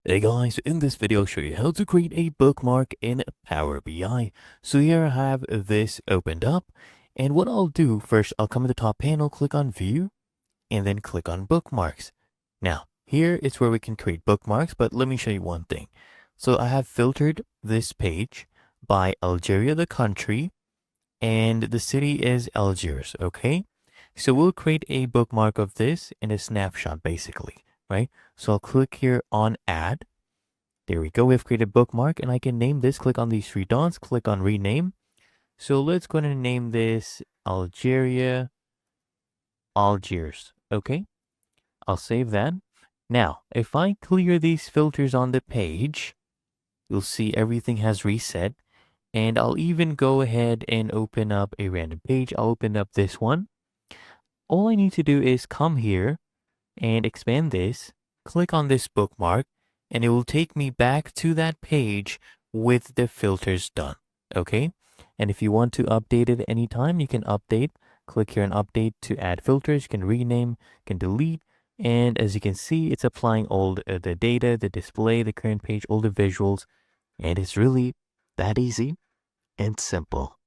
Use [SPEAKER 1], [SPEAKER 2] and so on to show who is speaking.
[SPEAKER 1] Hey guys, in this video I'll show you how to create a bookmark in Power BI. So here I have this opened up, and what I'll do first, I'll come to the top panel, click on View, and then click on Bookmarks. Now, here is where we can create bookmarks, but let me show you one thing. So I have filtered this page by Algeria, the country, and the city is Algiers, okay? So we'll create a bookmark of this in a snapshot, basically, right? So I'll click here on Add. There we go. We've created a bookmark, and I can name this. Click on these three dots, click on Rename. So let's go ahead and name this Algeria, Algiers. Okay, I'll save that. Now, if I clear these filters on the page, you'll see everything has reset. And I'll even go ahead and open up a random page. I'll open up this one. All I need to do is come here and expand this, click on this bookmark, and it will take me back to that page with the filters done. Okay. And if you want to update it anytime, you can update. Click here on update to add filters. You can rename, you can delete. And as you can see, it's applying all the data, the display, the current page, all the visuals. And it's really that easy and simple.